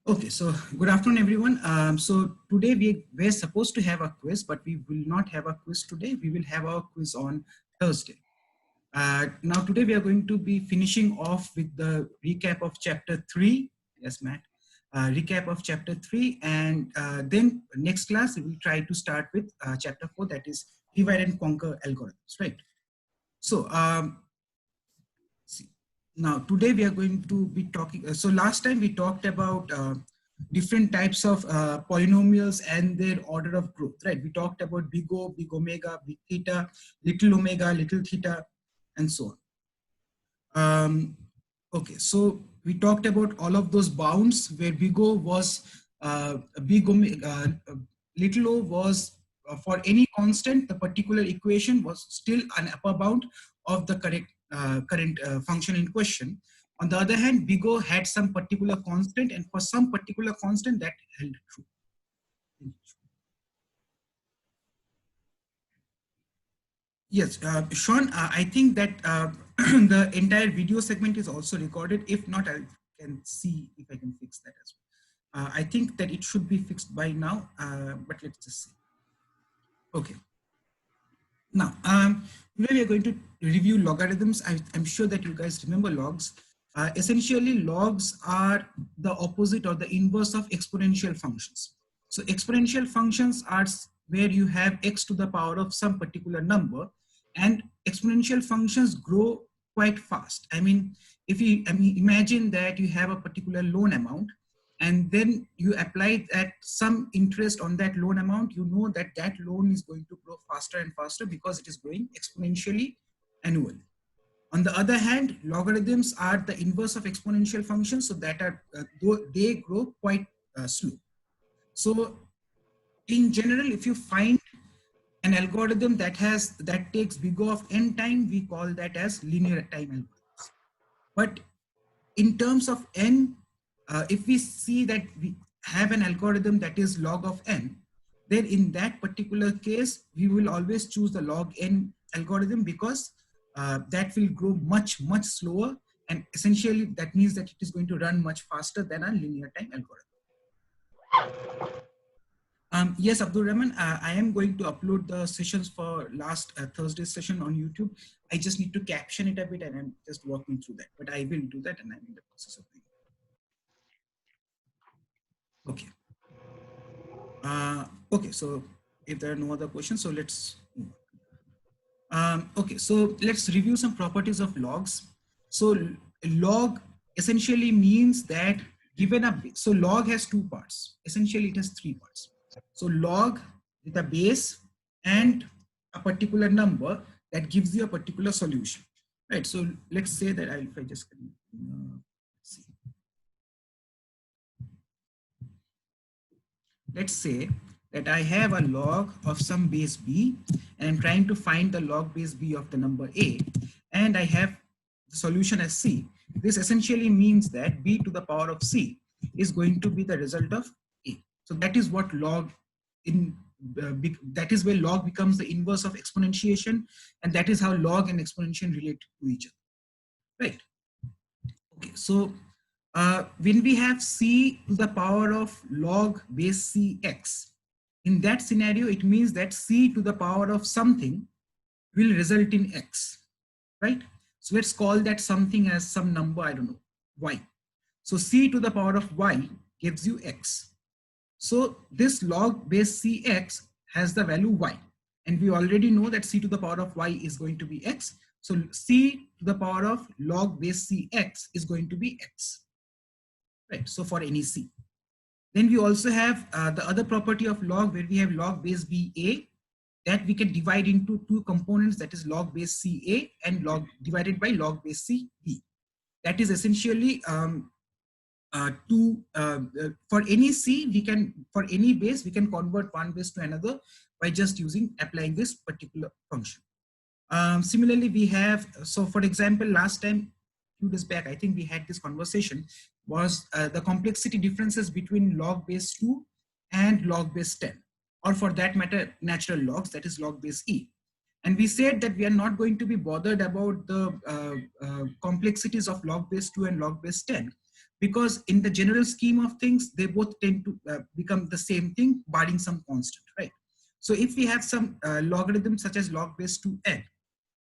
Okay, so good afternoon, everyone. So today we were supposed to have a quiz, but we will not have a quiz today. We will have our quiz on Thursday. Now, today we are going to be finishing off with the recap of chapter 3. Yes, Matt. Recap of chapter 3. And then next class, we will try to start with chapter 4, that is divide and conquer algorithms, right? So, see. Now, today we are going to be talking. So, last time we talked about different types of polynomials and their order of growth, right? We talked about big O, big omega, big theta, little theta, and so on. Okay, so we talked about all of those bounds where big O was big omega, little o was for any constant, the particular equation was still an upper bound of the current function in question. On the other hand, big O had some particular constant, and for some particular constant that held true. Yes, Sean, I think that the entire video segment is also recorded. If not, I can see if I can fix that as well. I think that it should be fixed by now, but let's just see. Okay. Now, today we are going to review logarithms. I'm sure that you guys remember logs. Essentially, logs are the opposite or the inverse of exponential functions. So exponential functions are where you have x to the power of some particular number, and exponential functions grow quite fast. I mean, if you imagine that you have a particular loan amount, and then you apply that some interest on that loan amount, you know that that loan is going to grow faster and faster because it is growing exponentially annually. On the other hand, logarithms are the inverse of exponential functions, so that are they grow quite slow. So in general, if you find an algorithm that takes big O of n time, we call that as linear time algorithms. But in terms of n, if we see that we have an algorithm that is log of n, then in that particular case, we will always choose the log n algorithm because that will grow much slower. And essentially, that means that it is going to run much faster than a linear time algorithm. Yes, Abdul Rahman, I am going to upload the sessions for last Thursday's session on YouTube. I just need to caption it a bit, and I'm just working through that. But I will do that, and I'm in the process of doing it. Okay. Okay, so if there are no other questions, so let's move on. Okay, so let's review some properties of logs. So log essentially means that given a, so log has two parts. Essentially, it has three parts. So log with a base and a particular number that gives you a particular solution, right? So let's say that if I just see. Let's say that I have a log of some base b, and I'm trying to find the log base b of the number a, and I have the solution as c. This essentially means that b to the power of c is going to be the result of a. So that is what log in that is where log becomes the inverse of exponentiation, and that is how log and exponentiation relate to each other, right? Okay, so when we have c to the power of log base cx, in that scenario, it means that c to the power of something will result in x, right? So let's call that something as some number, I don't know, y. So c to the power of y gives you x. So this log base cx has the value y. And we already know that c to the power of y is going to be x. So c to the power of log base cx is going to be x, right? So for any c. Then we also have the other property of log, where we have log base ba, that we can divide into two components, that is log base ca and log divided by log base cb. That is essentially for any c, we can, for any base, we can convert one base to another by just applying this particular function. Similarly, we have, so for example, last time, few days back, I think we had this conversation, was the complexity differences between log base 2 and log base 10, or for that matter, natural logs, that is log base e. And we said that we are not going to be bothered about the complexities of log base 2 and log base 10, because in the general scheme of things, they both tend to become the same thing, barring some constant, right? So if we have some logarithm such as log base 2n,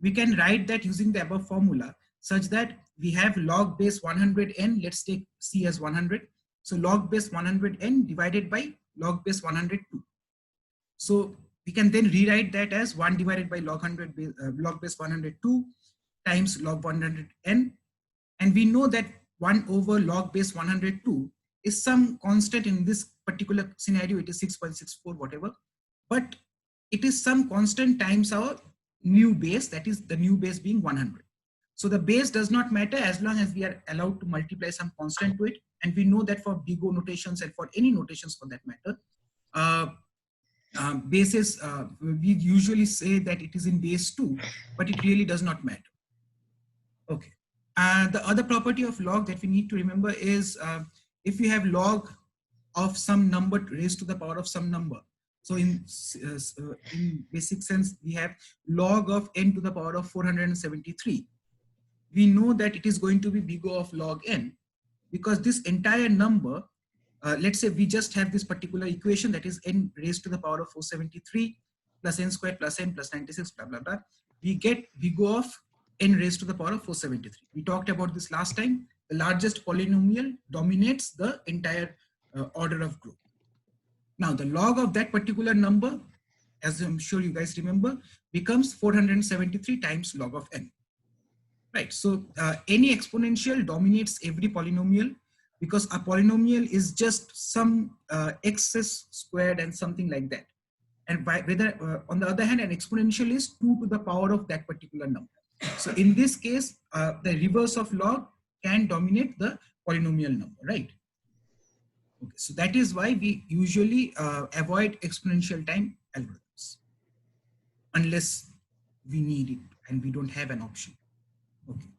we can write that using the above formula such that we have log base 100n, let's take c as 100. So log base 100n divided by log base 102. So we can then rewrite that as 1 divided by log base 102 times log 100n. And we know that 1 over log base 102 is some constant. In this particular scenario, it is 6.64, whatever. But it is some constant times our new base, that is the new base being 100. So the base does not matter as long as we are allowed to multiply some constant to it. And we know that for big O notations and for any notations for that matter, bases, we usually say that it is in base 2, but it really does not matter. Okay. The other property of log that we need to remember is if we have log of some number raised to the power of some number. So in basic sense, we have log of n to the power of 473. We know that it is going to be big O of log n, because this entire number, let's say we just have this particular equation, that is n raised to the power of 473 plus n squared plus n plus 96 blah blah blah. We get big O of n raised to the power of 473. We talked about this last time. The largest polynomial dominates the entire order of group. Now the log of that particular number, as I'm sure you guys remember, becomes 473 times log of n. Right. So any exponential dominates every polynomial, because a polynomial is just some x's squared and something like that. And by whether on the other hand, an exponential is 2 to the power of that particular number. So in this case, the reverse of log can dominate the polynomial number, right? Okay, so that is why we usually avoid exponential time algorithms unless we need it and we don't have an option. Okay.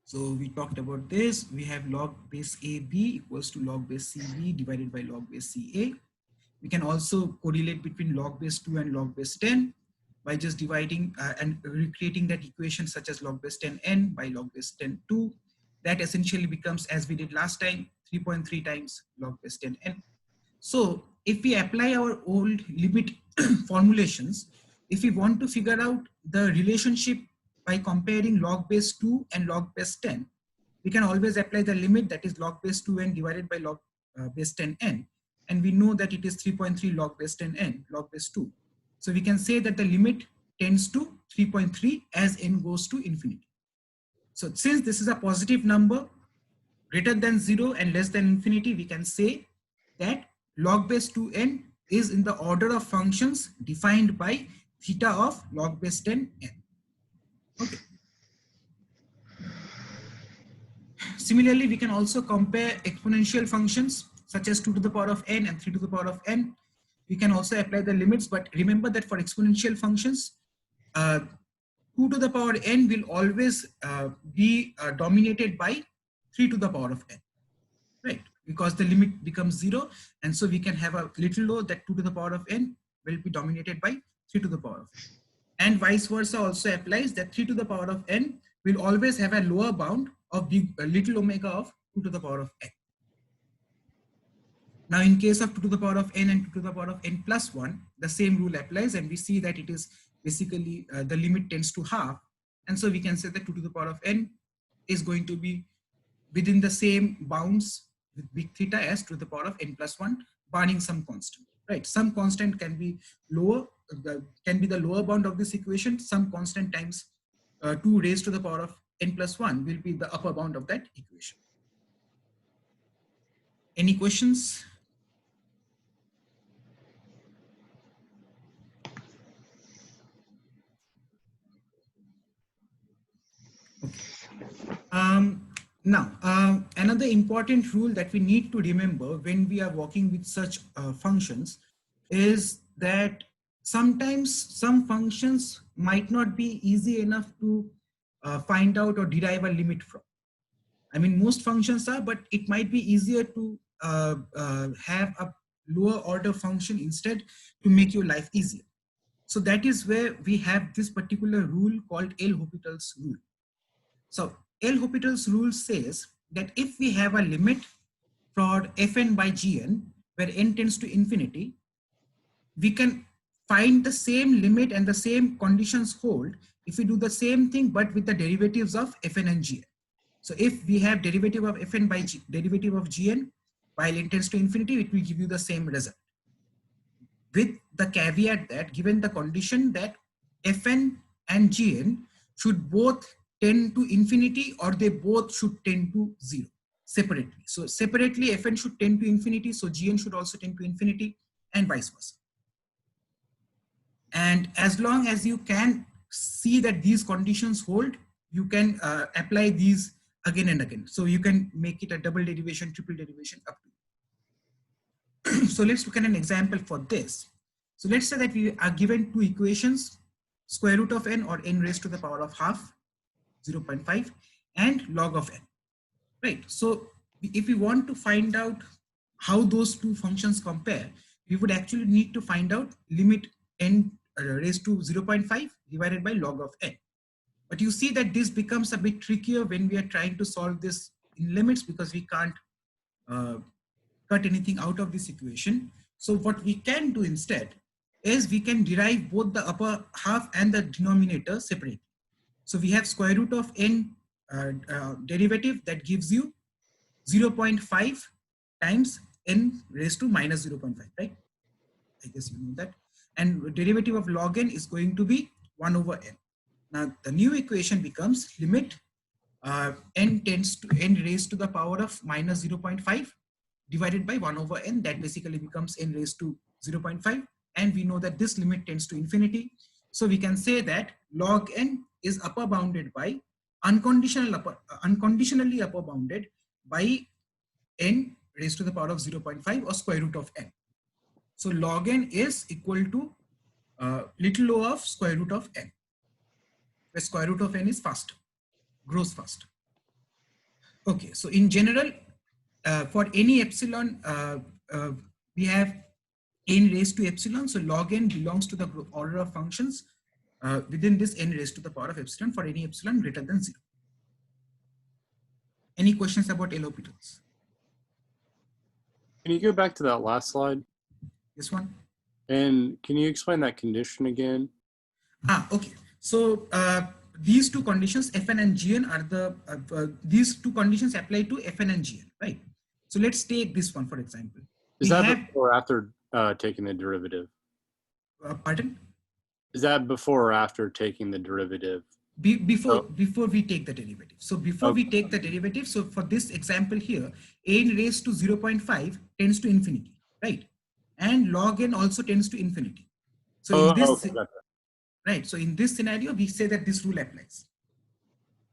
So we talked about this. We have log base AB equals to log base CB divided by log base CA. We can also correlate between log base 2 and log base 10 by just dividing and recreating that equation such as log base 10n by log base 10(2). That essentially becomes, as we did last time, 3.3 times log base 10n. So if we apply our old limit formulations, if we want to figure out the relationship by comparing log base 2 and log base 10, we can always apply the limit, that is log base 2n divided by log base 10n. And we know that it is 3.3 log base 10n, log base 2. So we can say that the limit tends to 3.3 as n goes to infinity. So since this is a positive number, greater than 0 and less than infinity, we can say that log base 2n is in the order of functions defined by theta of log base 10n. Okay. Similarly, we can also compare exponential functions such as 2 to the power of n and 3 to the power of n. We can also apply the limits, but remember that for exponential functions, 2 to the power n will always be dominated by 3 to the power of n, right? Because the limit becomes 0, and so we can have a little o that 2 to the power of n will be dominated by 3 to the power of n. And vice versa also applies, that 3 to the power of n will always have a lower bound of little omega of 2 to the power of n. Now in case of 2 to the power of n and 2 to the power of n plus 1, the same rule applies, and we see that it is basically the limit tends to half. And so we can say that 2 to the power of n is going to be within the same bounds with big theta as 2 to the power of n plus 1, barring some constant, right? Some constant can be lower, can be the lower bound of this equation. Some constant times 2 raised to the power of n plus 1 will be the upper bound of that equation. Any questions? Okay. Now, another important rule that we need to remember when we are working with such functions is that sometimes some functions might not be easy enough to find out or derive a limit from. I mean, most functions are, but it might be easier to have a lower order function instead to make your life easier. So that is where we have this particular rule called L'Hopital's rule. So L'Hopital's rule says that if we have a limit for fn by gn, where n tends to infinity, we can find the same limit and the same conditions hold if we do the same thing, but with the derivatives of fn and gn. So if we have derivative of fn by derivative of gn while n tends to infinity, it will give you the same result, with the caveat that given the condition that fn and gn should both tend to infinity, or they both should tend to 0 separately. So separately fn should tend to infinity, so gn should also tend to infinity, and vice versa. And as long as you can see that these conditions hold, you can apply these again and again. So you can make it a double derivation, triple derivation, up to. So let's look at an example for this. So let's say that we are given two equations, square root of n or n raised to the power of half, 0.5, and log of n, right? So if we want to find out how those two functions compare, we would actually need to find out limit n raised to 0.5 divided by log of n. But you see that this becomes a bit trickier when we are trying to solve this in limits, because we can't cut anything out of this equation. So what we can do instead is we can derive both the upper half and the denominator separately. So we have square root of n derivative that gives you 0.5 times n raised to minus 0.5, right? I guess you know that. And derivative of log n is going to be 1 over n. Now the new equation becomes limit n tends to n raised to the power of minus 0.5 divided by 1 over n. That basically becomes n raised to 0.5. And we know that this limit tends to infinity. So we can say that log n is upper bounded by unconditionally upper bounded by n raised to the power of 0.5 or square root of n. So log n is equal to little o of square root of n, where square root of n is faster, grows faster. Okay, so in general, for any epsilon, we have n raised to epsilon. So log n belongs to the order of functions within this n raised to the power of epsilon for any epsilon greater than 0. Any questions about L'Hopital's? Can you go back to that last slide? This one? And can you explain that condition again? Okay. So these two conditions, Fn and Gn, are the these two conditions apply to Fn and Gn, right? So let's take this one for example. Is that before or after taking the derivative? Pardon? Is that before or after taking the derivative? Before we take the derivative. So before we take the derivative, so for this example here, n raised to 0.5 tends to infinity, right? And log n also tends to infinity. So in this, right? So in this scenario, we say that this rule applies.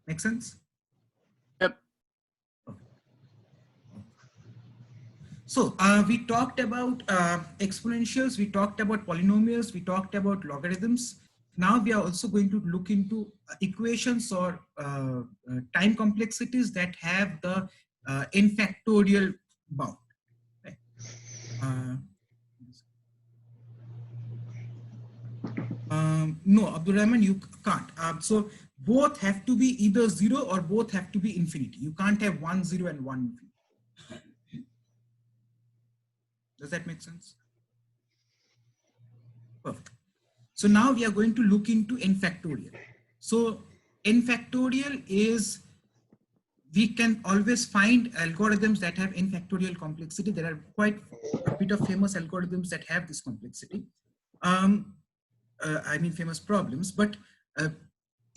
Make sense? Yep. Okay. So we talked about exponentials, we talked about polynomials, we talked about logarithms. Now we are also going to look into equations or time complexities that have the n factorial bound. Right? No, Abdul Rahman, you can't. So both have to be either 0 or both have to be infinity. You can't have 1 0 and 1 infinity. Does that make sense? Perfect. So now we are going to look into n factorial. So n factorial is, we can always find algorithms that have n factorial complexity. There are quite a bit of famous algorithms that have this complexity. I mean famous problems, but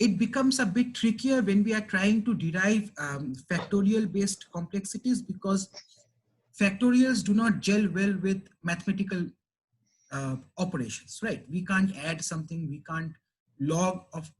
it becomes a bit trickier when we are trying to derive factorial based complexities, because factorials do not gel well with mathematical operations, right? We can't add something, we can't log of